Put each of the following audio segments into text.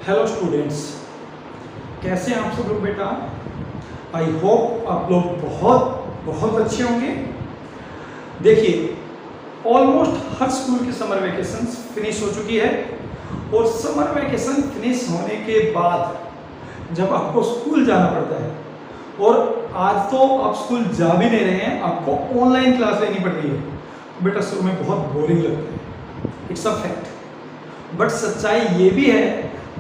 Hello students, कैसे हैं आप सब लोग बेटा। आई होप आप लोग बहुत बहुत अच्छे होंगे। देखिए, ऑलमोस्ट हर स्कूल की समर वेकेशन फिनिश हो चुकी है और समर वेकेशन फिनिश होने के बाद जब आपको स्कूल जाना पड़ता है, और आज तो आप स्कूल जा भी नहीं रहे हैं, आपको ऑनलाइन क्लास लेनी पड़ रही है, बेटा शुरू में बहुत बोरिंग लगता है, इट्स अ फैक्ट। बट सच्चाई ये भी है,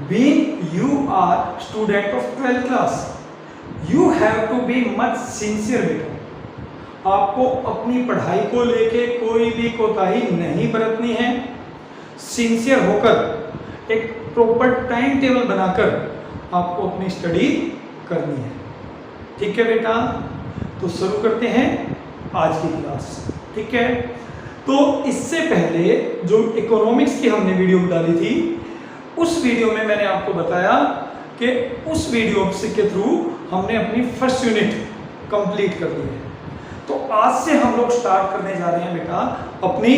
being you are student of 12th class, you have to be much sincere बेटा। आपको अपनी पढ़ाई को लेके कोई भी कोताही नहीं बरतनी है। सिंसियर होकर एक प्रॉपर टाइम टेबल बनाकर आपको अपनी स्टडी करनी है। ठीक है बेटा, तो शुरू करते हैं आज की क्लास। ठीक है, तो इससे पहले जो इकोनॉमिक्स की हमने वीडियो डाली थी, उस वीडियो में मैंने आपको बताया कि उस वीडियो के थ्रू हमने अपनी फर्स्ट यूनिट कंप्लीट कर ली है। तो आज से हम लोग स्टार्ट करने जा रहे हैं बेटा अपनी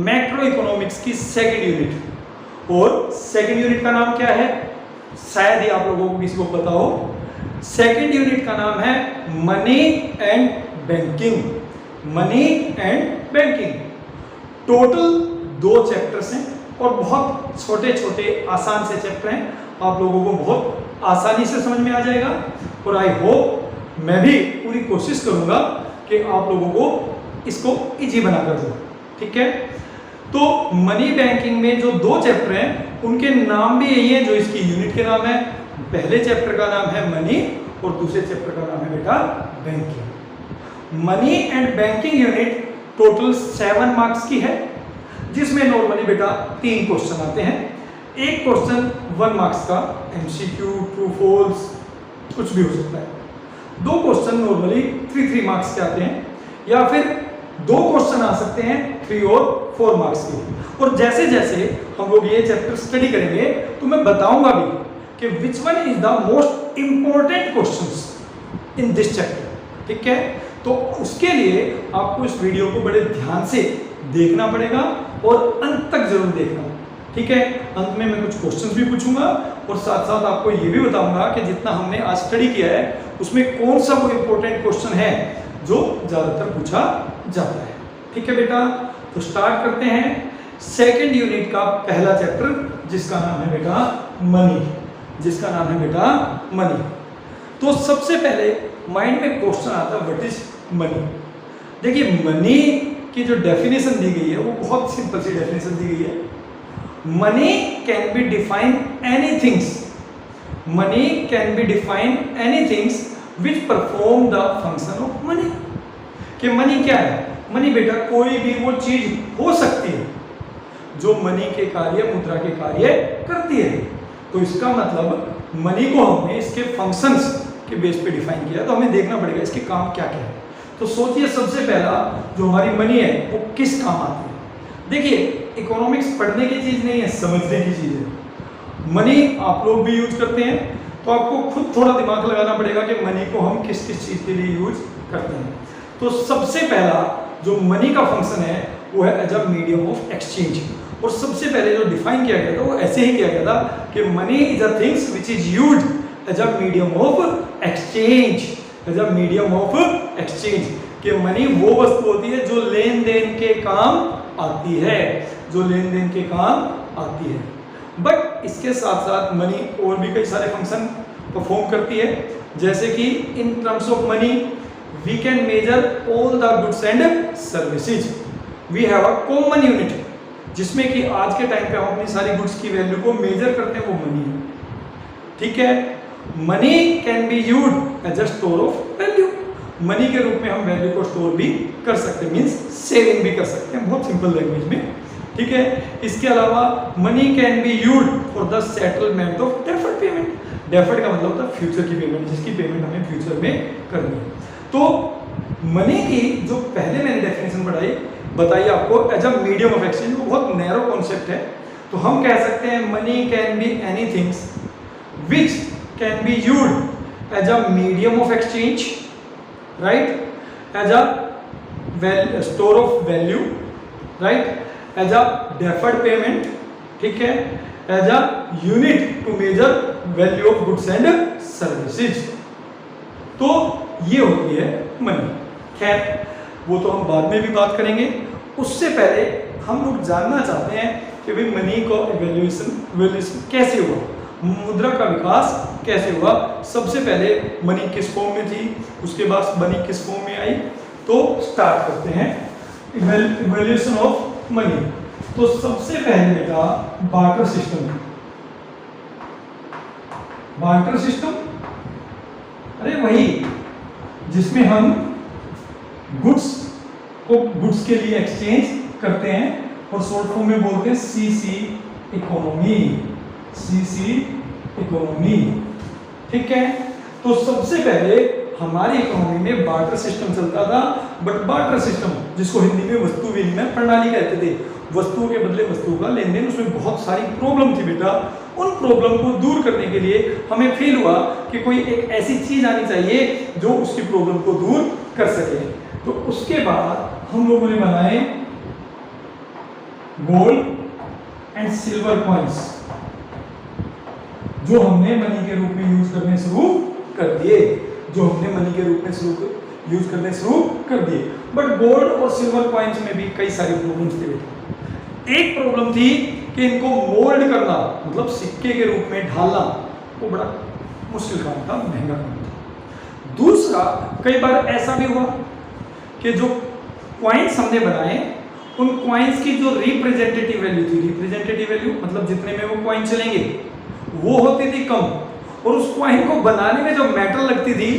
मैक्रो इकोनॉमिक्स की सेकंड यूनिट। और सेकंड यूनिट का नाम क्या है, शायद ही आप लोगों को किसी को पता हो। सेकंड यूनिट का नाम है money and banking. Money and banking total 2 chapters हैं और बहुत छोटे छोटे आसान से चैप्टर हैं, आप लोगों को बहुत आसानी से समझ में आ जाएगा। और आई होप मैं भी पूरी कोशिश करूंगा कि आप लोगों को इसको इजी बनाकर दूं। ठीक है, तो मनी बैंकिंग में जो 2 चैप्टर हैं उनके नाम भी यही है जो इसकी यूनिट के नाम है। पहले चैप्टर का नाम है मनी और दूसरे चैप्टर का नाम है बेटा banking. Money and banking unit total 7 marks की है, जिसमें नॉर्मली बेटा 3 क्वेश्चन आते हैं। एक क्वेश्चन 1 मार्क्स का एमसीक्यू, ट्रू फॉल्स कुछ भी हो सकता है। 2 क्वेश्चन नॉर्मली 3 मार्क्स के आते हैं, या फिर 2 क्वेश्चन आ सकते हैं 3 और 4 मार्क्स के। और जैसे जैसे हम लोग ये चैप्टर स्टडी करेंगे तो मैं बताऊंगा भी कि which one is the most important questions in this chapter. ठीक है, तो उसके लिए आपको इस वीडियो को बड़े ध्यान से देखना पड़ेगा और अंत तक जरूर देखना। ठीक है, अंत में मैं कुछ क्वेश्चंस भी पूछूंगा और साथ साथ आपको ये भी बताऊंगा कि जितना हमने आज स्टडी किया है उसमें कौन सा वो इंपॉर्टेंट क्वेश्चन है जो ज्यादातर पूछा जाता है। ठीक है बेटा, तो स्टार्ट करते हैं सेकंड यूनिट का पहला चैप्टर जिसका नाम है बेटा मनी। जिसका नाम है बेटा मनी। तो सबसे पहले माइंड में क्वेश्चन आता है व्हाट इज मनी। देखिए, मनी की जो डेफिनेशन दी गई है वो बहुत सिंपल सी डेफिनेशन दी गई है। Money can be define anythings. Money can be define anythings which perform the function of money. कि मनी क्या है? मनी बेटा कोई भी वो चीज हो सकती है जो मनी के कार्य, मुद्रा के कार्य करती है। तो इसका मतलब मनी को हमने इसके फंक्शंस के बेस पे डिफाइन किया, तो हमें देखना पड़ेगा इसके काम क्या क्या है। तो सोचिए, सबसे पहला जो हमारी मनी है वो किस काम आती है। देखिए, इकोनॉमिक्स पढ़ने की चीज नहीं है, समझने की चीज है। मनी आप लोग भी यूज करते हैं, तो आपको खुद थोड़ा दिमाग लगाना पड़ेगा कि मनी को हम किस किस चीज के लिए यूज करते हैं। तो सबसे पहला जो मनी का फंक्शन है वो है as a medium of exchange. और सबसे पहले जो डिफाइन किया गया था वो ऐसे ही किया गया था कि money is a things which is used as a medium of exchange. As a medium of exchange कि मनी वो वस्तु होती है जो लेन देन के काम आती है, जो लेन देन के काम आती है। बट इसके साथ साथ मनी और भी कई सारे फंक्शन परफॉर्म करती है, जैसे कि in terms of money we can measure all the goods and services. We have a common unit जिसमें कि आज के टाइम पे हम अपनी सारी गुड्स की वैल्यू को मेजर करते हैं, वो मनी है। ठीक है, money can be used as a store of value. Money के रूप में हम वैल्यू को स्टोर भी कर सकते हैं, मींस सेविंग भी कर सकते हैं, बहुत सिंपल लैंग्वेज में। ठीक है, इसके अलावा money can be used for the settlement of deferred payment. Deferred का मतलब होता है फ्यूचर की पेमेंट, जिसकी पेमेंट हमें फ्यूचर में करनी है। तो मनी की जो पहले मैंने डेफिनेशन बताई आपको as a medium of exchange, वो बहुत नैरो कॉन्सेप्ट है। तो हम कह सकते हैं money can be anythings which can be used as a medium of exchange, right, as a store of value, right, as a deferred payment, ठीक है, as a unit to measure value of goods and services. तो ये होती है money. खैर वो तो हम बाद में भी बात करेंगे, उससे पहले हम लोग जानना चाहते हैं कि भाई मनी का इवैल्यूएशन कैसे हुआ, मुद्रा का विकास कैसे हुआ। सबसे पहले मनी किस फॉर्म में थी, उसके बाद मनी किस फॉर्म में आई। तो स्टार्ट करते हैं इवैल्यूएशन ऑफ मनी। तो सबसे पहले बेटा बार्टर सिस्टम। बार्टर सिस्टम अरे वही जिसमें हम गुड्स को गुड्स के लिए एक्सचेंज करते हैं और शॉर्ट फॉर्म में बोलते हैं सीसी इकोनॉमी। सीसी इकोनॉमी, ठीक है। तो सबसे पहले हमारी इकोनॉमी में बार्टर सिस्टम चलता था। बट बार्टर सिस्टम जिसको हिंदी में वस्तु विनिमय प्रणाली कहते थे, वस्तुओं के बदले वस्तु का लेन देन, उसमें बहुत सारी प्रॉब्लम थी बेटा। उन प्रॉब्लम को दूर करने के लिए हमें फील हुआ कि कोई एक ऐसी चीज आनी चाहिए जो उसकी प्रॉब्लम को दूर कर सके। तो उसके बाद हम लोगों ने बनाए गोल्ड एंड सिल्वर कॉइन्स, जो हमने मनी के रूप में यूज करने शुरू कर दिए, जो हमने मनी के रूप में यूज करने शुरू कर दिए। बट गोल्ड और सिल्वर कॉइन्स में भी कई सारी प्रॉब्लम्स थे बेटा। एक प्रॉब्लम थी कि इनको मोल्ड करना, मतलब सिक्के के रूप में ढालना, वो बड़ा मुश्किल काम था, महंगा काम था। दूसरा, कई बार ऐसा भी हुआ कि जो कॉइन्स हमने बनाए, उन कॉइन्स की जो रिप्रेजेंटेटिव वैल्यू थी, रिप्रेजेंटेटिव वैल्यू मतलब जितने में वो कॉइन चलेंगे, वो होती थी कम, और उस कॉइन को बनाने में जो मेटल लगती थी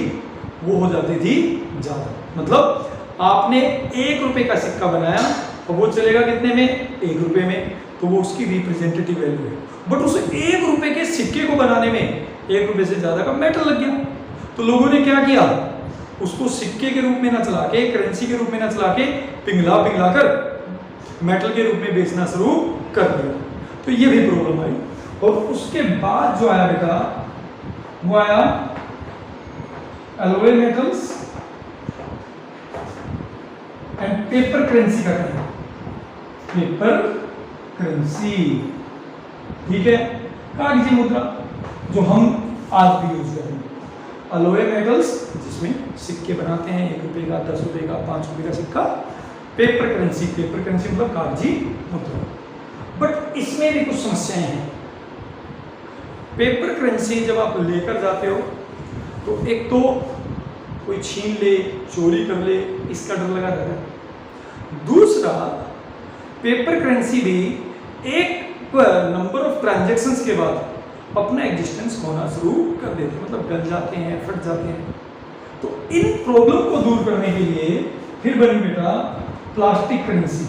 वो हो जाती थी ज्यादा। मतलब आपने 1 रुपए का सिक्का बनाया और वो चलेगा कितने में, 1 रुपए में, तो वो उसकी रिप्रेजेंटेटिव वैल्यू है। बट उस 1 रुपए के सिक्के को बनाने में 1 रुपए से ज्यादा का मेटल लग गया। तो लोगों ने क्या किया, उसको सिक्के के रूप में ना चला के, करेंसी के रूप में ना चला के, पिघला कर मेटल के रूप में बेचना शुरू कर दिया। तो ये भी प्रॉब्लम आई। और उसके बाद जो आया बेटा, वो आया alloy metals and paper currency का टाइम। पेपर करेंसी, ठीक है, कागजी मुद्रा जो हम आज भी यूज कर रहे हैं। एलॉय मेटल्स जिसमें सिक्के बनाते हैं, 1 रुपए का, 10 रुपए का, 5 रुपए का सिक्का। पेपर करेंसी, पेपर करेंसी मतलब कागजी मुद्रा। बट इसमें भी कुछ समस्याएं हैं। पेपर करेंसी जब आप लेकर जाते हो तो एक तो कोई छीन ले, चोरी कर ले, इसका डर लगा रहता है। दूसरा, पेपर करेंसी भी एक नंबर ऑफ ट्रांजैक्शंस के बाद अपना एग्जिस्टेंस खोना शुरू कर देते हैं, मतलब गल जाते हैं, फट जाते हैं। तो इन प्रॉब्लम को दूर करने के लिए फिर बनी बेटा प्लास्टिक करेंसी।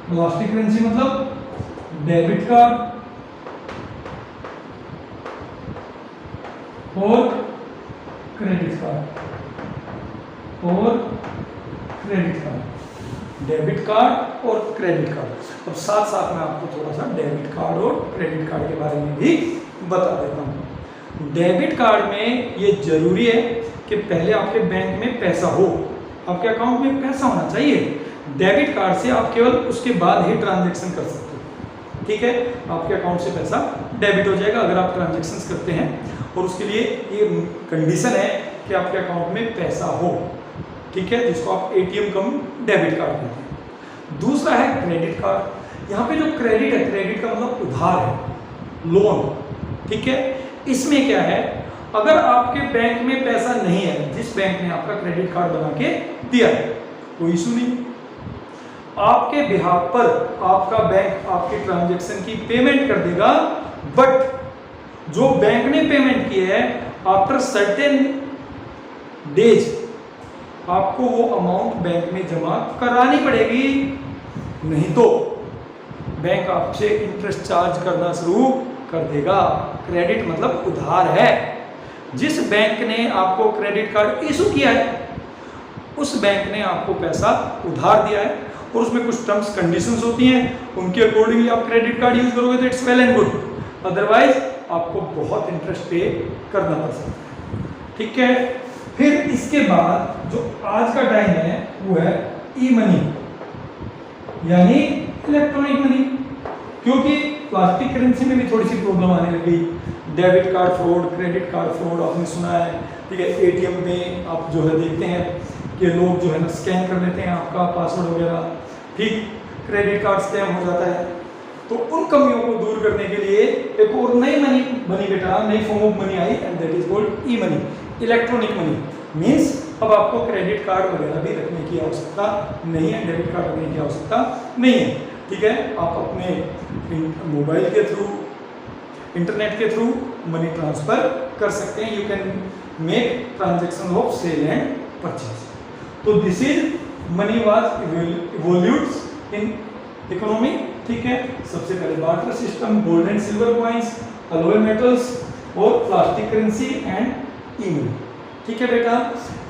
प्लास्टिक करेंसी मतलब डेबिट कार्ड और क्रेडिट कार्ड, और क्रेडिट कार्ड, डेबिट कार्ड और क्रेडिट कार्ड। अब साथ साथ में आपको थोड़ा सा डेबिट कार्ड और क्रेडिट कार्ड के बारे में भी बता देता हूँ। डेबिट कार्ड में ये जरूरी है कि पहले आपके बैंक में पैसा हो, आपके अकाउंट में पैसा होना चाहिए। डेबिट कार्ड से आप केवल उसके बाद ही ट्रांजैक्शन कर सकते हो, ठीक है। आपके अकाउंट से पैसा डेबिट हो जाएगा अगर आप ट्रांजैक्शंस करते हैं, और उसके लिए ये कंडीशन है कि आपके अकाउंट में पैसा हो, ठीक है, जिसको आप एटीएम कम डेबिट कार्ड कहते हैं। दूसरा है क्रेडिट कार्ड। यहाँ पे जो क्रेडिट है, क्रेडिट का मतलब उधार है, लोन, ठीक है। इसमें क्या है, अगर आपके बैंक में पैसा नहीं है, जिस बैंक ने आपका क्रेडिट कार्ड बना के दिया है, कोई इशू नहीं, आपके बिहाफ पर आपका बैंक आपकी ट्रांजैक्शन की पेमेंट कर देगा। बट जो बैंक ने पेमेंट की है, आफ्टर सर्टेन डेज आपको वो अमाउंट बैंक में जमा करानी पड़ेगी, नहीं तो बैंक आपसे इंटरेस्ट चार्ज करना शुरू कर देगा। क्रेडिट मतलब उधार है। जिस बैंक ने आपको क्रेडिट कार्ड इशू किया है, उस बैंक ने आपको पैसा उधार दिया है, और उसमें कुछ टर्म्स कंडीशंस होती हैं, उनके अकॉर्डिंगली आप क्रेडिट कार्ड यूज करोगे तो it's well and good, otherwise आपको बहुत इंटरेस्ट पे करना पड़ सकता है, ठीक है। फिर इसके बाद जो आज का टाइम है वो है ई मनी। यानी इलेक्ट्रॉनिक मनी। क्योंकि प्लास्टिक करेंसी में भी थोड़ी सी प्रॉब्लम आने लगी, debit card fraud, credit card fraud आपने सुना है, ठीक है। एटीएम में आप जो है देखते हैं कि लोग जो है ना स्कैन कर लेते हैं आपका पासवर्ड वगैरह, ठीक, क्रेडिट कार्ड स्कैम हो जाता है। तो उन कमियों को दूर करने के लिए एक और नई मनी बेटा, नई form of money I and that is called E money, electronic money. Means अब आपको क्रेडिट कार्ड वगैरह भी रखने की आवश्यकता नहीं है, डेबिट कार्ड रखने की आवश्यकता नहीं है, ठीक है। आप अपने मोबाइल के थ्रू, इंटरनेट के थ्रू मनी ट्रांसफर कर सकते हैं। You can make transaction of sale and purchase. तो this is money was evolutes in economy, ठीक है। सबसे पहले barter system, gold and silver coins, alloy metals और plastic currency and e money, ठीक है बेटा।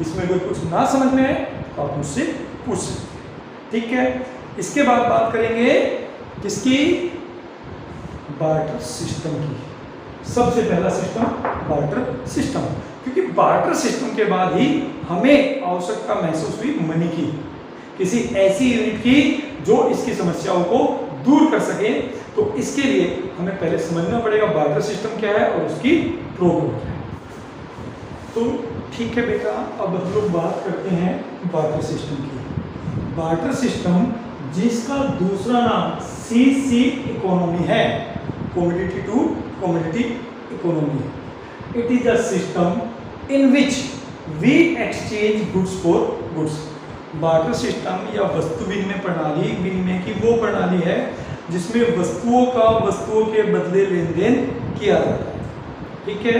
इसमें अगर कुछ ना समझ में आए तो आप मुझसे पूछ सकते हैं, ठीक है। इसके बाद बात करेंगे किसकी, बार्टर सिस्टम की। सबसे पहला सिस्टम बार्टर सिस्टम, क्योंकि बार्टर सिस्टम के बाद ही हमें आवश्यकता महसूस हुई मनी की, किसी ऐसी यूनिट की जो इसकी समस्याओं को दूर कर सके। तो इसके लिए हमें पहले समझना पड़ेगा बार्टर सिस्टम क्या है और उसकी प्रॉब्लम क्या है। तो ठीक है बेटा, अब हम लोग बात करते हैं बार्टर सिस्टम की। बार्टर सिस्टम जिसका दूसरा नाम सीसी इकोनॉमी है, commodity to commodity economy. It is a system in which we exchange goods for goods. Barter system या वस्तु विनिमय प्रणाली, विनिमय की वो प्रणाली है जिसमें वस्तुओं का वस्तुओं के बदले लेन देन किया जाता है, ठीक है।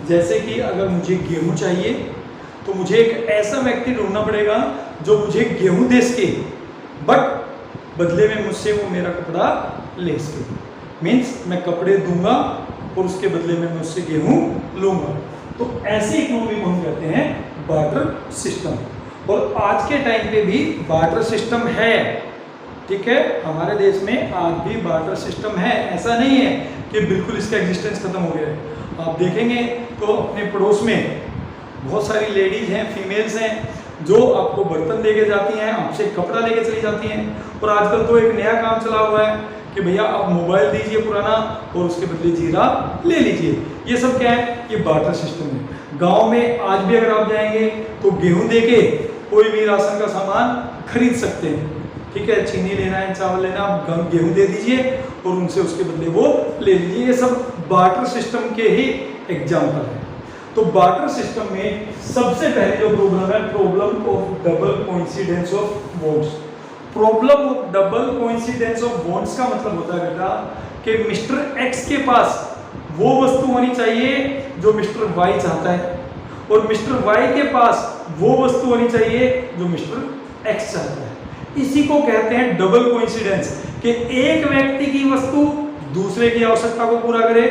जैसे कि अगर मुझे गेहूं चाहिए तो मुझे एक ऐसा व्यक्ति ढूंढना पड़ेगा जो मुझे गेहूं दे सके, बट बदले में मुझसे वो मेरा कपड़ा ले सके। मीन्स मैं कपड़े दूंगा और उसके बदले में मैं उससे गेहूं लूंगा। तो ऐसी इकोनॉमी को हम कहते हैं बार्टर सिस्टम। और आज के टाइम पे भी बार्टर सिस्टम है, ठीक है। हमारे देश में आज भी बार्टर सिस्टम है, ऐसा नहीं है कि बिल्कुल इसका एग्जिस्टेंस खत्म हो गया है। आप देखेंगे तो अपने पड़ोस में बहुत सारी लेडीज हैं, फीमेल्स हैं, जो आपको बर्तन लेके जाती हैं, आपसे कपड़ा लेके चली जाती हैं। और आजकल तो एक नया काम चला हुआ है कि भैया आप मोबाइल दीजिए पुराना और उसके बदले जीरा ले लीजिए। ये सब क्या है, ये बार्टर सिस्टम है। गांव में आज भी अगर आप जाएंगे तो गेहूं देके कोई भी राशन का सामान खरीद सकते हैं, ठीक है। चीनी लेना है, चावल लेना, आप गेहूं दे दीजिए और उनसे उसके बदले वो ले लीजिए। ये सब बार्टर सिस्टम के ही एग्जाम्पल है। तो बार्टर सिस्टम में सबसे पहले जो प्रॉब्लम है, problem of double coincidence of bonds. Problem of double coincidence of bonds का मतलब होता है बेटा कि मिस्टर एक्स के पास वो वस्तु होनी चाहिए जो मिस्टर वाई चाहता है, और मिस्टर वाई के पास वो वस्तु होनी चाहिए जो मिस्टर एक्स चाहता है। इसी को कहते हैं डबल कोइंसिडेंस, कि एक व्यक्ति की वस्तु दूसरे की आवश्यकता को पूरा करे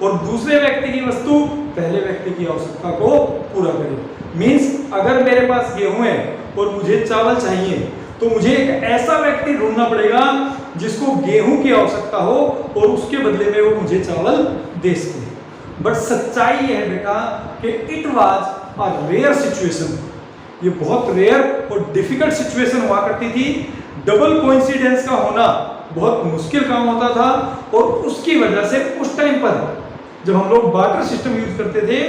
और दूसरे व्यक्ति की वस्तु पहले व्यक्ति की आवश्यकता को पूरा करे। मींस अगर मेरे पास गेहूं है और मुझे चावल चाहिए तो मुझे एक ऐसा व्यक्ति ढूंढना पड़ेगा जिसको गेहूं की आवश्यकता हो और उसके बदले में वो मुझे चावल दे सके। बट सच्चाई ये है बेटा कि it was a rare situation, ये बहुत रेयर और डिफिकल्ट सिचुएशन हुआ करती थी। डबल कोइंसिडेंस का होना बहुत मुश्किल काम होता था और उसकी वजह से उस टाइम पर जब हम लोग बार्टर सिस्टम यूज करते थे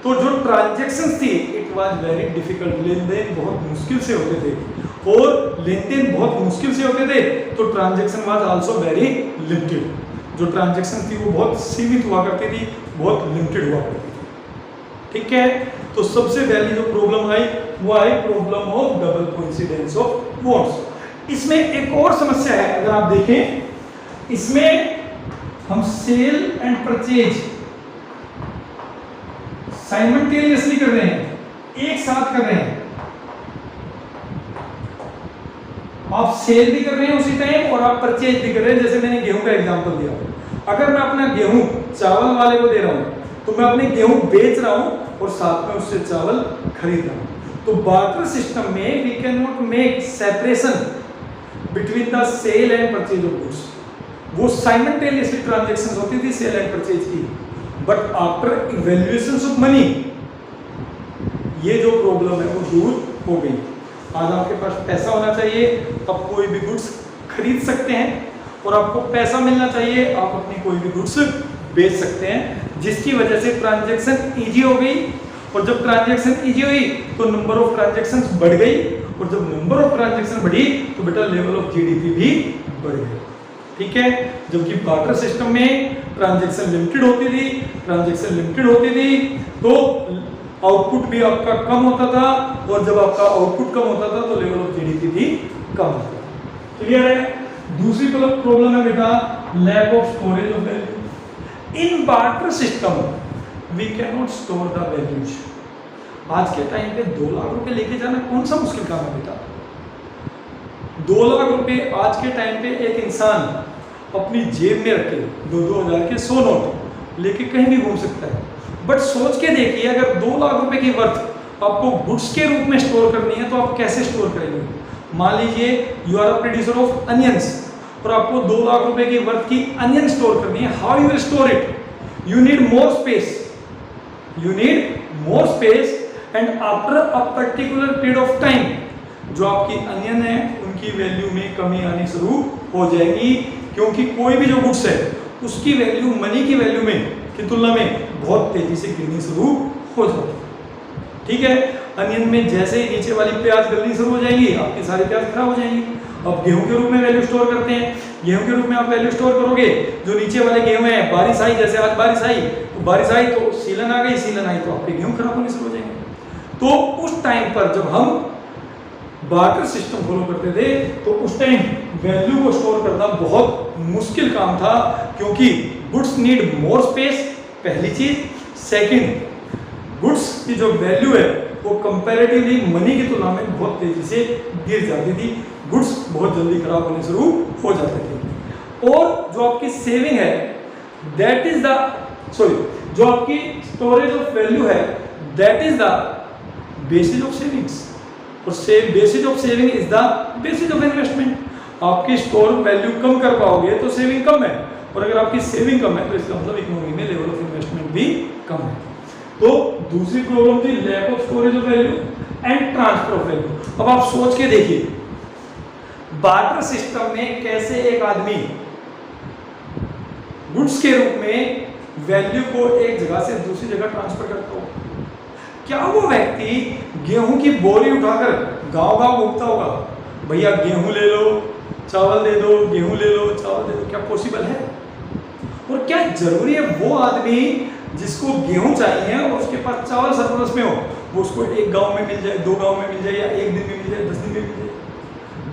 तो जो ट्रांजैक्शंस थी इट वाज वेरी डिफिकल्ट। लेन देन बहुत मुश्किल से होते थे, और लेन देन बहुत मुश्किल से होते थे तो transaction was also very limited. जो ट्रांजैक्शन थी वो बहुत सीमित हुआ करती थी, बहुत लिमिटेड हुआ करती थी, ठीक है। तो सबसे पहली जो प्रॉब्लम आई वो आई problem of double coincidence of bonds. इसमें एक और समस्या है, अगर आप देखें इसमें हम सेल एंड परचेज साइमल्टेनियसली कर रहे हैं, एक साथ कर रहे हैं। आप सेल भी कर रहे हैं उसी टाइम और आप परचेज भी कर रहे हैं। जैसे मैंने गेहूं का एग्जांपल दिया, अगर मैं अपना गेहूं चावल वाले को दे रहा हूं तो मैं अपने गेहूं बेच रहा हूं और साथ में उससे चावल खरीद रहा हूं। तो बार्टर सिस्टम में we can not make separation between the sale and purchase of goods. वो साइमल्टेनियसली ट्रांजैक्शंस होती थी सेल एंड परचेज की, but after evaluation of money ये जो प्रॉब्लम है वो दूर हो गई। आज आपके पास पैसा होना चाहिए, आप कोई भी गुड्स खरीद सकते हैं, और आपको पैसा मिलना चाहिए, आप अपनी कोई भी गुड्स बेच सकते हैं, जिसकी वजह से ट्रांजैक्शन इजी हो गई। और जब ट्रांजैक्शन इजी हुई तो नंबर ऑफ ट्रांजैक्शंस बढ़ गई, और जब नंबर ऑफ ट्रांजैक्शन बढ़ी तो बेटा लेवल ऑफ जीडीपी भी बढ़ गई। ठीक है, जबकि बार्टर सिस्टम में ट्रांजैक्शन लिमिटेड होती थी तो आउटपुट भी आपका कम होता था, और जब आपका आउटपुट कम होता था तो लेवल ऑफ जीडीपी भी कम होता था। क्लियर है? दूसरी प्रॉब्लम है बेटा lack of storage of value. In barter system we can not store the values. आज के टाइम पे 2 लाख रुपए लेके जाना कौन सा मुश्किल काम है बेटा? 2 लाख रुपए आज के टाइम पे एक इंसान अपनी जेब में रख के 2-2 हजार के 100 नोट लेके कहीं भी घूम सकता है। बट सोच के देखिए, अगर 2 लाख रुपए की वर्थ आपको गुड्स के रूप में स्टोर करनी है तो आप कैसे स्टोर करेंगे? मान लीजिए you are a producer of onions, और आपको 2 लाख रुपए की वर्थ की अनियन स्टोर करनी है। How you will store it? You need more space and after a particular period of time जो आपकी अनियन है उनकी वैल्यू में कमी आनी शुरू हो जाएगी, क्योंकि कोई भी जो गुड्स है उसकी वैल्यू मनी की वैल्यू में की तुलना में बहुत तेजी से गिरनी शुरू हो जाती है। ठीक है, अनियन में जैसे ही नीचे वाली प्याज गलनी शुरू हो जाएगी, आपकी सारी प्याज खराब हो जाएंगी। अब गेहूं के रूप में वैल्यू स्टोर करते हैं, गेहूं के रूप में आप वैल्यू स्टोर करोगे, जो नीचे वाले गेहूं है, बारिश आई, जैसे आज बारिश आई तो सीलन आ गई, सीलन आई तो आपके गेहूं खराब होने शुरू हो जाएंगे। तो उस टाइम पर जब हम बार्टर सिस्टम फॉलो करते थे तो उस टाइम वैल्यू को स्टोर करना बहुत मुश्किल काम था, क्योंकि गुड्स नीड मोर स्पेस, पहली चीज। सेकंड, गुड्स की जो वैल्यू है वो कंपैरेटिवली मनी की तुलना में बहुत तेजी से गिर जाती थी, गुड्स बहुत जल्दी खराब होने शुरू हो जाते थे। और जो आपकी सेविंग है दैट इज द जो आपकी स्टोरेज ऑफ वैल्यू है that is the basis of savings, और basis of saving is the basis of investment. आपकी स्टोर वैल्यू कम कर पाओगे तो सेविंग कम है, और अगर आपकी सेविंग कम है तो इसका मतलब इकोनॉमी में लेवल ऑफ इन्वेस्टमेंट भी कम है। तो दूसरी प्रॉब्लम थी lack of storage of value and transfer of value. अब आप सोच के देखिए, बार्टर सिस्टम में कैसे एक आदमी गुड्स के रूप में वैल्यू को एक जगह से दूसरी जगह ट्रांसफर करता हो। क्या वो व्यक्ति गेहूं की बोरी उठाकर गांव-गांव घूमता होगा, भैया गेहूं ले लो चावल दे दो, गेहूं ले लो चावल दे दो? क्या पॉसिबल है? और क्या जरूरी है वो आदमी जिसको गेहूं चाहिए और उसके पास चावल सरप्लस में हो, वो उसको एक गांव में मिल जाए, 2 गांव में मिल जाए, या 1 दिन में मिल जाए, 10 दिन में मिल जाए?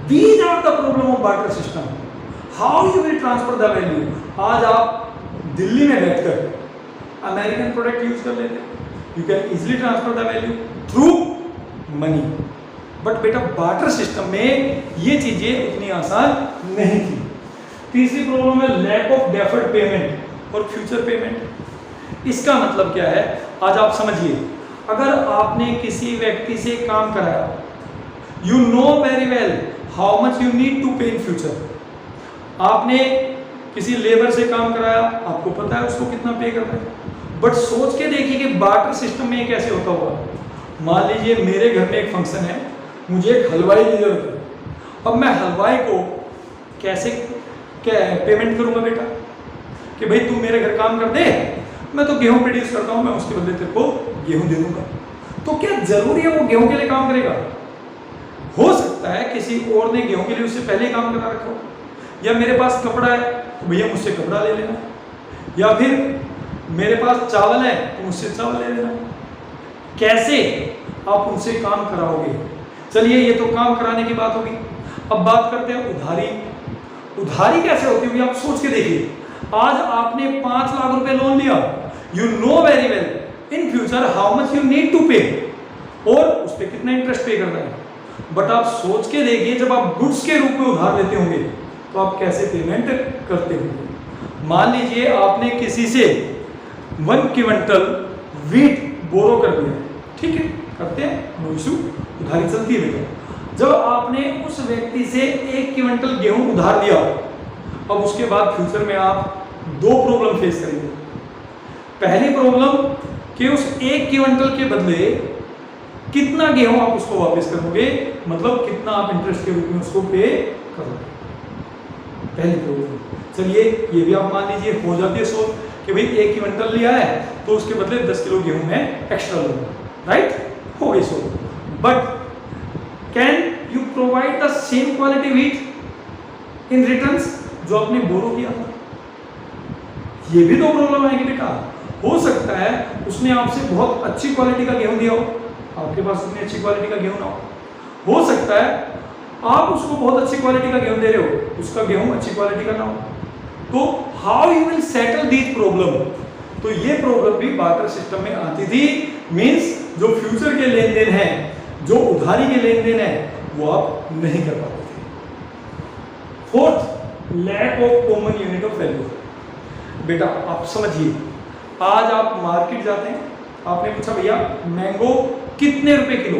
These are the problem of barter system. How you will transfer the value? आज आप दिल्ली में बैठकर अमेरिकन प्रोडक्ट यूज कर लेते, you can easily transfer the value through money. But बेटा बार्टर सिस्टम में ये चीजें उतनी आसान नहीं थी। तीसरी प्रॉब्लम है लैक ऑफ डेफर्ड पेमेंट और फ्यूचर पेमेंट। इसका मतलब क्या है? आज आप समझिए, अगर आपने किसी व्यक्ति से काम कराया, you know very well how much you need to pay in future. आपने किसी लेबर से काम कराया, आपको पता है उसको कितना पे करना है। बट सोच के देखिए कि बार्टर सिस्टम में कैसे होता होगा। मान लीजिए मेरे घर में एक फंक्शन है, मुझे एक हलवाई की जरूरत है। अब मैं हलवाई को कैसे पेमेंट करूंगा बेटा? कि भाई तू मेरे घर काम कर दे, मैं तो गेहूं प्रोड्यूस करता हूं, मैं उसके बदले तेरे को गेहूं दे दूंगा। तो क्या जरूरी है वो गेहूं के लिए काम करेगा? हो सकता है किसी और ने गेहूं के लिए उससे पहले ही काम करा रखा हो, या मेरे पास कपड़ा है तो भैया मुझसे कपड़ा ले लेना, या फिर मेरे पास चावल है तो मुझसे चावल ले लेना। कैसे आप उनसे काम कराओगे? चलिए ये तो काम कराने की बात होगी। अब बात करते हैं उधारी। उधारी कैसे होती होगी? आप सोच के देखिए, आज आपने 5 लाख रुपए लोन लिया, you know very well in future how much you need to pay, और उस पर कितना इंटरेस्ट पे करना है। बट आप सोच के देखिए, जब आप गुड्स के रूप में उधार लेते होंगे तो आप कैसे पेमेंट करते होंगे। मान लीजिए आपने किसी से 1 क्विंटल वीट बोरो कर दिया, ठीक है, करते हैं, नो इशू, उधारी चलती है बेटा। जब आपने उस व्यक्ति से 1 क्विंटल गेहूं उधार लिया, अब उसके बाद फ्यूचर में आप 2 प्रॉब्लम फेस करेंगे। पहली प्रॉब्लम कि उस 1 क्विंटल के बदले कितना गेहूं आप उसको वापस करोगे, मतलब कितना आप इंटरेस्ट के रूप में उसको पे करोगे, पहली प्रॉब्लम। चलिए ये भी आप मान लीजिए हो जाती है सोल्व कि भाई 1 क्विंटल लिया है तो उसके बदले 10 किलो गेहूं में एक्स्ट्रा लूंगा, राइट, हो गई solve. But can you provide the same quality wheat in returns जो आपने बोरो किया था? ये भी दो प्रॉब्लम आएगी बेटा। हो सकता है उसने आपसे बहुत अच्छी क्वालिटी का गेहूं दिया हो, आपके पास उतनी अच्छी क्वालिटी का गेहूं ना हो सकता है आप उसको बहुत अच्छी क्वालिटी का गेहूं दे रहे हो, उसका गेहूं अच्छी क्वालिटी का ना हो, तो how you will settle this problem? तो ये प्रॉब्लम भी बार्टर सिस्टम में आती थी, मींस जो फ्यूचर के लेन देन है, जो उधारी के लेन देन है, वो आप नहीं कर पाते थे। Fourth, lack of common unit of value. बेटा आप समझिए, आज आप मार्केट जाते हैं, आपने पूछा भैया मैंगो कितने रुपए किलो,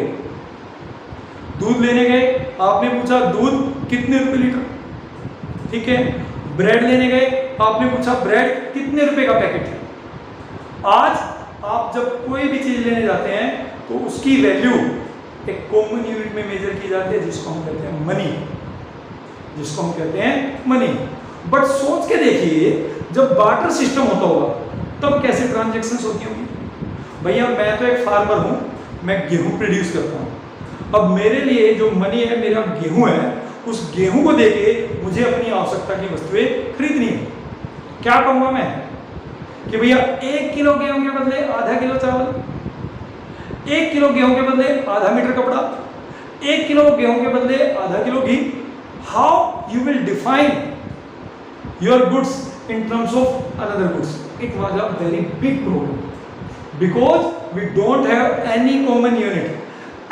दूध लेने गए, आपने पूछा दूध कितने रुपए लीटर, ठीक है। ब्रेड लेने गए, आपने पूछा ब्रेड कितने रुपए का पैकेट है। आज आप जब कोई भी चीज लेने जाते हैं तो उसकी वैल्यू एक कॉमन यूनिट में मेजर की जाती है, जिसको हम कहते हैं मनी, जिसको हम कहते हैं मनी। बट सोच के देखिए, जब बार्टर सिस्टम होता होगा तब कैसे ट्रांजैक्शंस होती होंगी? भैया मैं तो एक फार्मर हूं, मैं गेहूं प्रोड्यूस करता हूं, अब मेरे लिए जो मनी है, मेरा गेहूं है, उस गेहूं को देके मुझे अपनी आवश्यकता की वस्तुएं खरीदनी है। क्या कहूंगा मैं कि भैया 1 किलो गेहूं के बदले आधा किलो चावल, 1 किलो गेहूं के बदले आधा मीटर कपड़ा, 1 किलो गेहूं के बदले आधा kilo ghee. How you will define your goods in terms of another goods? It was a very big problem because we don't have any common unit.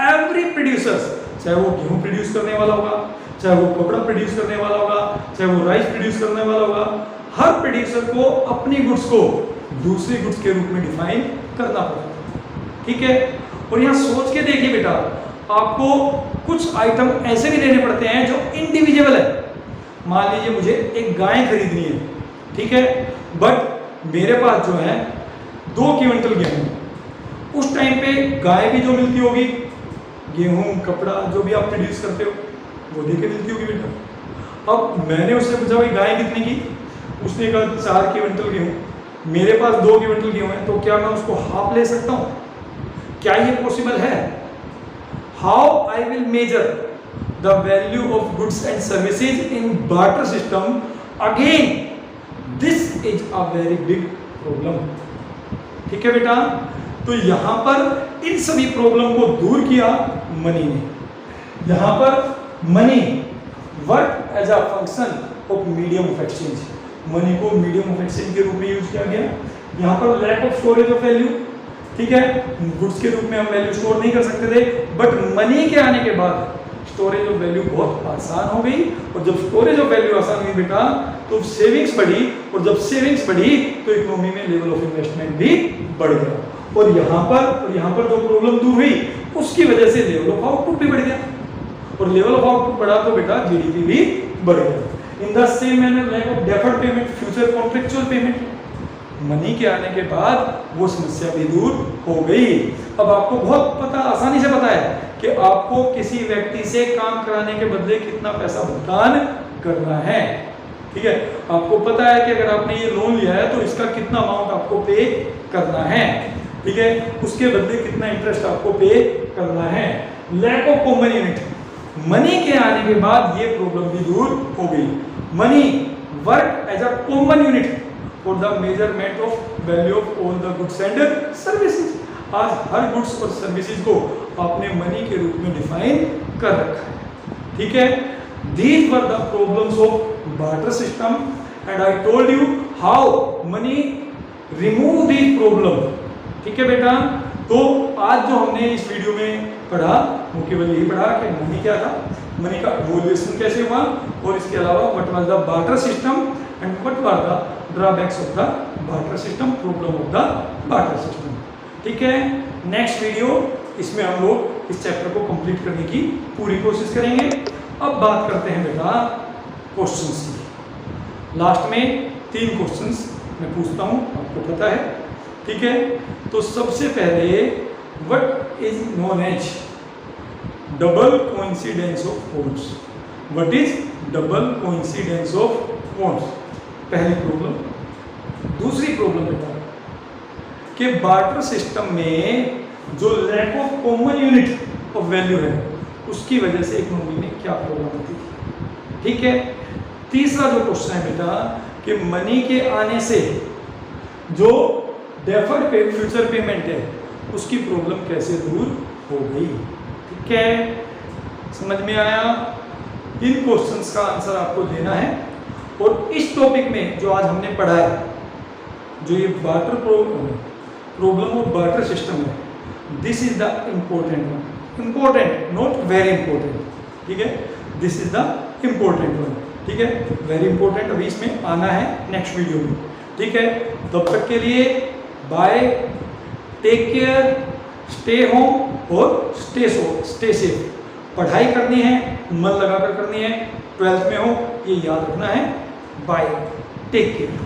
Every producer, चाहे वो गेहूं प्रोड्यूस करने वाला होगा, चाहे वो कपड़ा प्रोड्यूस करने वाला होगा, चाहे वो राइस प्रोड्यूस करने वाला होगा, हर प्रोड्यूसर को अपनी गुड्स को दूसरे गुड्स के रूप में डिफाइन करना पड़ता, ठीक है। और यहाँ सोच के देखिए बेटा, आपको कुछ आइटम ऐसे भी लेने पड़ते हैं जो इंडिविजुअल है। मान लीजिए मुझे एक गाय खरीदनी है, ठीक है, बट मेरे पास जो है 2 क्विंटल गेहूं, उस टाइम पे गाय भी जो मिलती होगी, गेहूं कपड़ा जो भी आप प्रोड्यूस करते हो वो देके मिलती होगी बेटा। अब मैंने उससे पूछा भाई गाय कितने की, उसने कहा 4 क्विंटल गेहूं, मेरे पास 2 क्विंटल गेहूं है, तो क्या मैं उसको हाफ ले सकता हूं? क्या ये पॉसिबल है? How I will measure the value of goods and services in barter system? Again this is a very big problem, ठीक है बेटा। तो यहां पर इन सभी प्रॉब्लम को दूर किया मनी ने। यहां पर money work as a function of medium of exchange, money को मीडियम ऑफ एक्सचेंज के रूप में यूज किया गया। यहां पर lack of storage of value, ठीक है, गुड्स के रूप में हम वैल्यू स्टोर नहीं कर सकते थे, बट मनी के आने के बाद स्टोरेज ऑफ वैल्यू बहुत आसान हो गई। और जब स्टोरेज ऑफ वैल्यू आसान हुई बेटा, तो सेविंग्स बढ़ी, और जब सेविंग्स बढ़ी तो इकोनॉमी में लेवल ऑफ इन्वेस्टमेंट भी बढ़ गया। और यहाँ पर जो प्रॉब्लम दूर हुई उसकी वजह से लेवल ऑफ आउटपुट भी बढ़ गया, और लेवल ऑफ आउटपुट बढ़ा तो बेटा जीडीपी भी बढ़ गया। In the same manner lack of deferred payment, future contractual payment, money के आने के बाद वो समस्या भी दूर हो गई। अब आपको बहुत आसानी से पता है कि आपको किसी व्यक्ति से काम कराने के बदले कितना पैसा भुगतान करना है, ठीक है। आपको पता है कि अगर आपने ये लोन लिया है तो इसका कितना अमाउंट आपको पे करना है, ठीक है, उसके बदले कितना इंटरेस्ट आपको पे करना है। Lack of common unit, money के आने के बाद ये प्रॉब्लम भी दूर हो गई। Money work as a common unit for the measurement of value of all the goods and services. आज हर गुड्स और सर्विसेज को आपने मनी के रूप में डिफाइन कर रखा है, ठीक है। These were the problems of barter system and I told you how money remove these problem, ठीक है बेटा। तो आज जो हमने इस वीडियो में पढ़ा वो केवल यही पढ़ा कि मनी क्या था, मनी का वैल्यूएशन कैसे हुआ, और इसके अलावा what was the barter system and what were the drawbacks of the barter system, problem of the barter system, ठीक है। नेक्स्ट वीडियो इसमें हम लोग इस चैप्टर को कंप्लीट करने की पूरी कोशिश करेंगे। अब बात करते हैं बेटा क्वेश्चंस की। लास्ट में 3 क्वेश्चंस मैं पूछता हूं, आपको पता है, ठीक है। तो सबसे पहले what is known as double coincidence of polls. What is double coincidence of polls? पहली प्रॉब्लम। दूसरी प्रॉब्लम बेटा कि बार्टर सिस्टम में जो lack of common unit of value है उसकी वजह से इकोनॉमी में क्या प्रॉब्लम होती थी। ठीक है। तीसरा जो क्वेश्चन है बेटा कि मनी के आने से जो डेफर्ड पे फ्यूचर पेमेंट है उसकी प्रॉब्लम कैसे दूर हो गई। ठीक है, समझ में आया? इन क्वेश्चंस का आंसर आपको देना है। और इस टॉपिक में जो आज हमने पढ़ा है, जो ये barter problem of barter system है, this is the important one. Important, not very important. ठीक है, this is the important one. ठीक है, वेरी इंपॉर्टेंट अभी इसमें आना है नेक्स्ट वीडियो में। ठीक है, तब तक के लिए bye, take care, stay home और स्टे सेफ। पढ़ाई करनी है, मन लगाकर करनी है, 12th में हो, ये याद रखना है। Bye, take care.